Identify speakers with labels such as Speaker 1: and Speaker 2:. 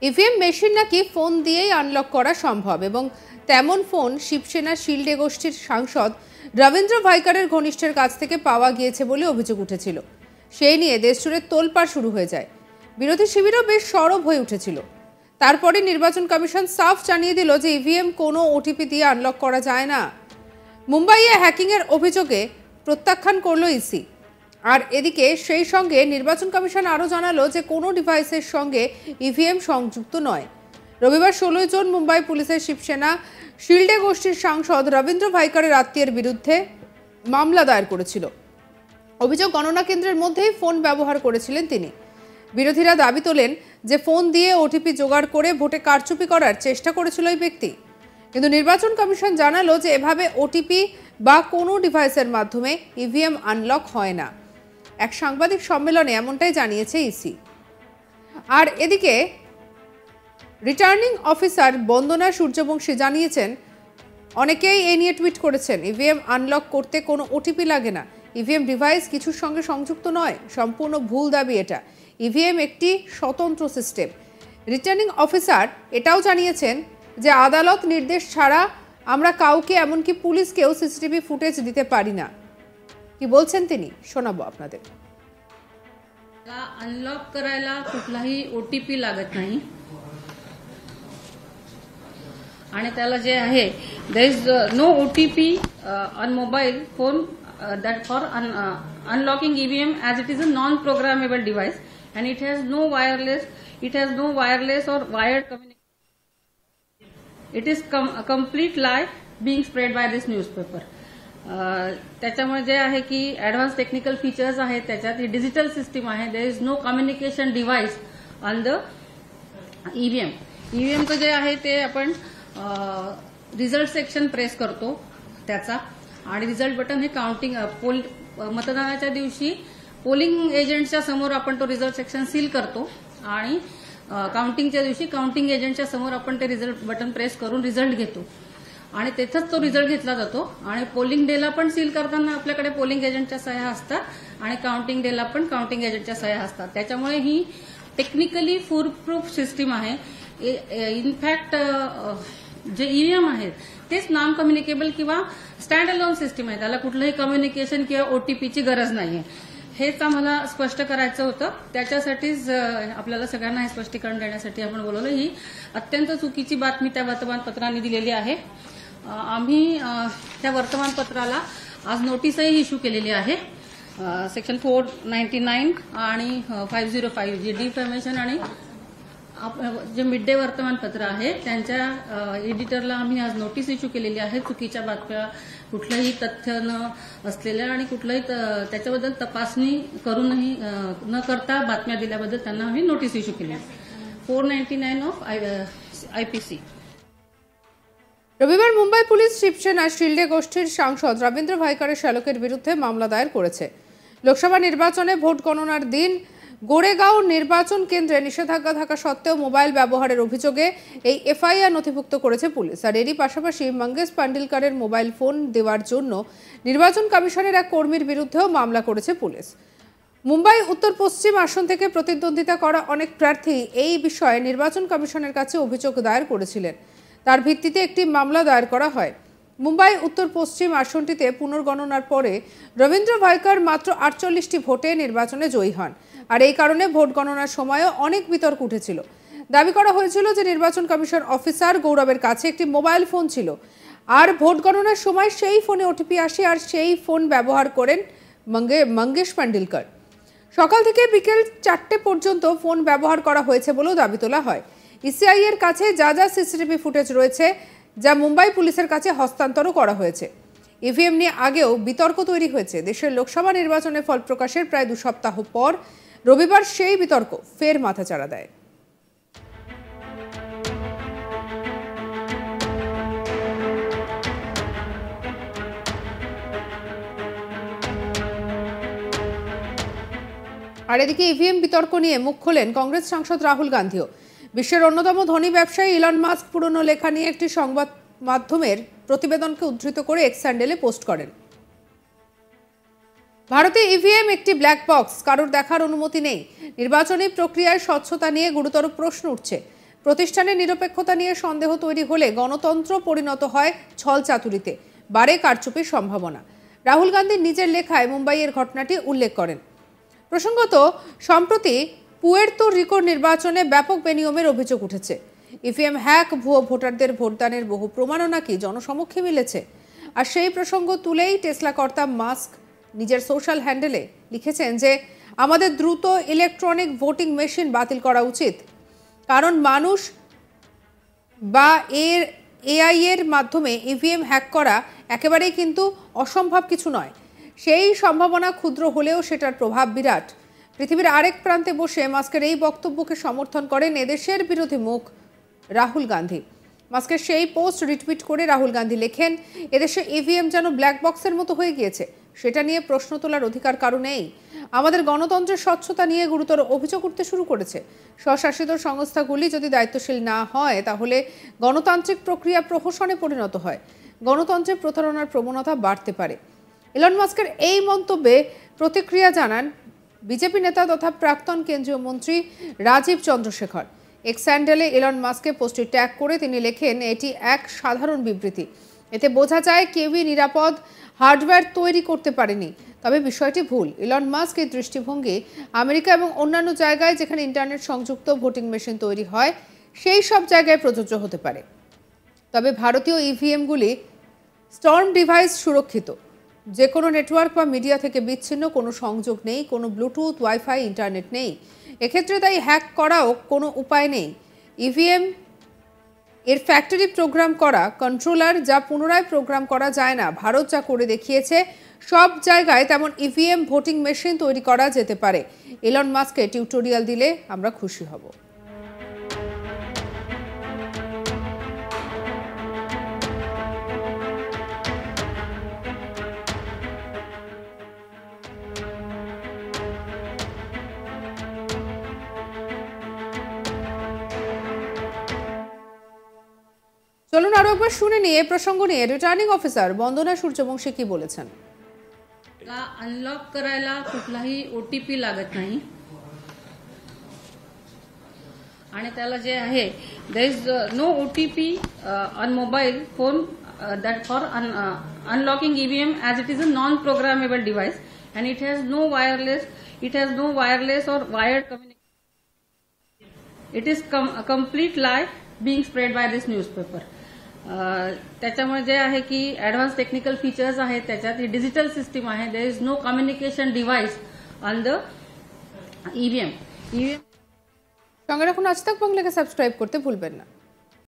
Speaker 1: EVM machine নাকি phone দিয়েই unlock করা সম্ভব এবং তেমন ফোন শিবসেনা শিল্ডে গোষ্ঠীর সাংসদ রবীন্দ্র ভাইকারের ঘনিষ্ঠের কাছ থেকে পাওয়া গিয়েছে বলে অভিযোগ উঠেছিল। সেই নিয়ে দেশজুড়ে তোলপাড় শুরু হয়ে যায়। বিরোধী শিবিরও বেশ সরব হয়ে উঠেছিল। তারপরে নির্বাচন কমিশন সাফ জানিয়ে দিল যে ইভিএম কোনো ওটিপি দিয়ে আনলক করা যায় না। মুম্বাইয়ে হ্যাকিংয়ের অভিযোগে প্রত্যাখ্যান করল ইসি। আর এদিকে সেই সঙ্গে নির্বাচন কমিশন আরও জানালো যে কোনো ডিভাইসের সঙ্গে ইভিএম সংযুক্ত নয়। রবিবার 16 জন মুম্বাই পুলিশের শিবসেনা শিল্ডে গোষ্ঠীর সাংসদ রবীন্দ্র ভাইকারের আত্মীয়ের বিরুদ্ধে মামলা দায়ের করেছিল। অভিযোগ গণনা কেন্দ্রের মধ্যেই ফোন ব্যবহার করেছিলেন তিনি। বিরোধীরা দাবি তোলেন যে ফোন দিয়ে ওটিপি জোগাড় করে ভোটে কারচুপি করার চেষ্টা করেছিল এই ব্যক্তি। কিন্তু নির্বাচন কমিশন জানালো যে এভাবে ওটিপি বা কোনো ডিভাইসের মাধ্যমে ইভিএম আনলক হয় না। এক সাংবাদিক সম্মেলনে এমনটাই জানিয়েছে ইসি। আর এদিকে রিটার্নিং অফিসার বন্দনা সূর্যবংশী জানিয়েছেন, অনেকেই এই নিয়ে টুইট করেছেন, ইভিএম আনলক করতে কোনো ওটিপি লাগে না, ইভিএম ডিভাইস কিছুর সঙ্গে সংযুক্ত নয়। সম্পূর্ণ ভুল দাবি এটা। ইভিএম একটি স্বতন্ত্র সিস্টেম। রিটার্নিং অফিসার এটাও জানিয়েছেন যে আদালত নির্দেশ ছাড়া আমরা কাউকে, एमनकी পুলিশকেও সিসিটিভি ফুটেজ দিতে পারি না। কি বলছেন তিনি, শোনাবো আপনাদের।
Speaker 2: अनलॉक करायला कुठलाही ओटीपी लागत नाही आणि त्याला जे आहे there is no OTP on mobile phone that for unlocking EVM as it is a non-programmable device and it has no wireless or wired communication. It is a complete lie being spread by this newspaper. त्याच्यामुळे जे आहे की advance technical features आहेत त्याच्यात, ही digital system आहे. There is no communication device on the EVM. ईव्हीएमचं जे आहे ते आपण रिझल्ट सेक्शन प्रेस करतो त्याचा, आणि रिझल्ट बटन हे काउंटिंग मतदानाच्या दिवशी पोलिंग एजंटच्या समोर आपण तो रिझल्ट सेक्शन सील करतो आणि काउंटिंगच्या दिवशी काउंटिंग एजंटच्या समोर आपण ते रिझल्ट बटन प्रेस करून रिझल्ट घेतो आणि तेथेच तो रिझल्ट घेतला जातो. आणि पोलिंग डेला पण सील करताना आपल्याकडे पोलिंग एजंटच्या सह्या असतात आणि काउंटिंग डेला पण काउंटिंग एजंटच्या सह्या असतात. त्याच्यामुळे ही टेक्निकली फूलप्रूफ सिस्टीम आहे. इनफॅक्ट जे ईव्हीएम आहेत तेच नॉन कम्युनिकेबल किंवा स्टँड अलोन सिस्टीम आहे. त्याला कुठलंही कम्युनिकेशन किंवा ओटीपीची गरज नाहीये. हेच आम्हाला स्पष्ट करायचं होतं. त्याच्यासाठीच आपल्याला सगळ्यांना हे स्पष्टीकरण देण्यासाठी आपण बोलवलं. ही अत्यंत चुकीची बातमी त्या वर्तमानपत्रांनी दिलेली आहे. आम्ही त्या वर्तमानपत्राला आज नोटीसही इश्यू केलेली आहे. सेक्शन 499 आणि 505 जी डिफॅमेशन आणि जे मिड डे वर्तमानपत्र आहे त्यांच्या एडिटरला आम्ही आज नोटीस इश्यू केलेली आहे. चुकीच्या बातम्या, कुठलंही तथ्य न असलेल्या आणि कुठलंही त्याच्याबद्दल तपासणी करूनही न करता बातम्या दिल्याबद्दल त्यांना आम्ही नोटीस इश्यू केली आहे. 499 ऑफ आयपीसी.
Speaker 1: রবিবার মুম্বাই পুলিশ শিবসেনা শিল্ডে গোষ্ঠীর সাংসদ রবীন্দ্র ভাইকারের শ্যালকের বিরুদ্ধে মামলা দায়ের করেছে। লোকসভা নির্বাচনে ভোট গণনার দিন গোরেগাঁও নির্বাচন কেন্দ্রে নিষেধাজ্ঞা থাকা সত্ত্বেও মোবাইল ব্যবহারের অভিযোগে এই এফআইআর নথিভুক্ত করেছে পুলিশ। আর এরই পাশাপাশি মঙ্গেশ পান্ডিলকারের মোবাইল ফোন দেওয়ার জন্য নির্বাচন কমিশনের এক কর্মীর বিরুদ্ধেও মামলা করেছে পুলিশ। মুম্বাই উত্তর পশ্চিম আসন থেকে প্রতিদ্বন্দ্বিতা করা অনেক প্রার্থী এই বিষয়ে নির্বাচন কমিশনের কাছে অভিযোগ দায়ের করেছিলেন। তার ভিত্তিতে একটি মামলা দায়ের করা হয়। মুম্বাই উত্তর পশ্চিম আসনটিতে পুনর্গণনার পরে রবীন্দ্র ভাইকার মাত্র 48টি ভোটে নির্বাচনে জয়ী হন। আর এই কারণে ভোট গণনার সময়ও অনেক বিতর্ক উঠেছিল। দাবি করা হয়েছিল যে নির্বাচন কমিশন অফিসার গৌরবের কাছে একটি মোবাইল ফোন ছিল, আর ভোট গণনার সময় সেই ফোনে ওটিপি আসে, আর সেই ফোন ব্যবহার করেন মঙ্গেশ পান্ডিলকর। সকাল থেকে বিকেল 4টে পর্যন্ত ফোন ব্যবহার করা হয়েছে বলেও দাবি তোলা হয়। ইসিআই এর কাছে যা যা সিসিটিভি ফুটেজ রয়েছে, যা মুম্বাই পুলিশের কাছে হস্তান্তরও করা হয়েছে। ইভিএম নিয়ে আগেও বিতর্ক তৈরি হয়েছে। দেশের লোকসভা নির্বাচনের ফল প্রকাশের প্রায় 2 সপ্তাহ পর রবিবার সেই বিতর্ক ফের মাথাচাড়া দেয়। আর এদিকে ইভিএম বিতর্ক নিয়ে মুখ খোলেন কংগ্রেস সাংসদ রাহুল গান্ধীও। বিশ্বের অন্যতম ধনী ব্যবসায়ী ইলন মাস্ক পুরনো লেখা নিয়ে একটি সংবাদ মাধ্যমের প্রতিবেদনকে উদ্ধৃত করে এক্স হ্যান্ডেলে পোস্ট করেন। ভারতে ইভিএম একটি ব্ল্যাক বক্স, কারোর দেখার অনুমতি নেই। নির্বাচনী প্রক্রিয়ায় স্বচ্ছতা নিয়ে গুরুতর প্রশ্ন উঠছে। প্রতিষ্ঠানের নিরপেক্ষতা নিয়ে সন্দেহ তৈরি হলে গণতন্ত্র পরিণত হয় ছল চাতুরিতে, বাড়ে কারচুপির সম্ভাবনা। রাহুল গান্ধী নিজের লেখায় মুম্বাইয়ের ঘটনাটি উল্লেখ করেন। প্রসঙ্গত, সম্প্রতি পুয়ের্তো রিকোর নির্বাচনে ব্যাপক বেনিয়মের অভিযোগ উঠেছে। ইভিএম হ্যাক, ভুয়ো ভোটারদের ভোটদানের বহু প্রমাণও নাকি জনসমক্ষে মিলেছে। আর সেই প্রসঙ্গ তুলেই টেসলা কর্তা মাস্ক নিজের সোশ্যাল হ্যান্ডেলে লিখেছেন যে আমাদের দ্রুত ইলেকট্রনিক ভোটিং মেশিন বাতিল করা উচিত, কারণ মানুষ বা এআই এর মাধ্যমে ইভিএম হ্যাক করা একেবারেই কিন্তু অসম্ভব কিছু নয়। সেই সম্ভাবনা ক্ষুদ্র হলেও সেটার প্রভাব বিরাট। পৃথিবীর আরেক প্রান্তে বসে মাস্কের এই বক্তব্যকে সমর্থন করেন এদেশের বিরোধী মুখ রাহুল গান্ধী। মাস্কের সেই পোস্ট রিটুইট করে রাহুল গান্ধী লেখেন, এদেশে ইভিএম যেন ব্ল্যাক বক্সের মতো হয়ে গিয়েছে, সেটা নিয়ে প্রশ্ন তোলার অধিকার কারো নেই। আমাদের গণতন্ত্রের স্বচ্ছতা নিয়ে গুরুতর অভিযোগ উঠতে শুরু করেছে। স্বশাসিত সংস্থাগুলি যদি দায়িত্বশীল না হয় তাহলে গণতান্ত্রিক প্রক্রিয়া প্রহসনে পরিণত হয়, গণতন্ত্রের প্রতারণার প্রবণতা বাড়তে পারে। ইলন মাস্কের এই মন্তব্যে প্রতিক্রিয়া জানান বিজেপি নেতা তথা প্রাক্তন কেন্দ্রীয় মন্ত্রী রাজীব চন্দ্রশেখর। এক্স হ্যান্ডেলে ইলন মাস্ককে পোস্টে ট্যাগ করে তিনি লেখেন, এটি এক সাধারণ বিবৃতি। এতে বোঝা যায় কেউই নিরাপদ হার্ডওয়্যার তৈরি করতে পারেনি। তবে বিষয়টি ভুল। ইলন মাস্ক এই দৃষ্টিভঙ্গি আমেরিকা এবং অন্যান্য জায়গায় যেখানে ইন্টারনেট সংযুক্ত ভোটিং মেশিন তৈরি হয় সেই সব জায়গায় প্রযোজ্য হতে পারে। তবে ভারতীয় ইভিএমগুলি স্টর্ম ডিভাইস সুরক্ষিত। যে কোনো নেটওয়ার্ক বা মিডিয়া থেকে বিচ্ছিন্ন, কোনো সংযোগ নেই, কোনো ব্লুটুথ, ওয়াইফাই, ইন্টারনেট নেই। এক্ষেত্রে তাই হ্যাক করাও কোনো উপায় নেই। ইভিএম এর ফ্যাক্টরি প্রোগ্রাম করা কন্ট্রোলার, যা পুনরায় প্রোগ্রাম করা যায় না। ভারত যা করে দেখিয়েছে, সব জায়গায় তেমন ইভিএম ভোটিং মেশিন তৈরি করা যেতে পারে। ইলন মাস্ককে টিউটোরিয়াল দিলে আমরা খুশি হব। চলুন আরো একবার শুনে নিয়ে প্রসঙ্গ নিয়ে রিটার্নিং অফিসার বন্দনা সূর্যবংশী কি বলেছেন।
Speaker 2: अनलॉक करायला कुठलाही ओटीपी लागत नाही आणि त्याला जे आहे there is no OTP on mobile phone that for unlocking EVM as it is a non programmable device and it has no wireless or wired communication. It is complete lie being spread by this newspaper. त्याच्यामुळे जे आहे की advance technical features आहेत त्याच्यात, ही digital system आहे. There is no communication device on the EVM.
Speaker 1: সঙ্গে রাখুন আজ তাক বাংলাকে সাবস্ক্রাইব করতে ভুলবেন না।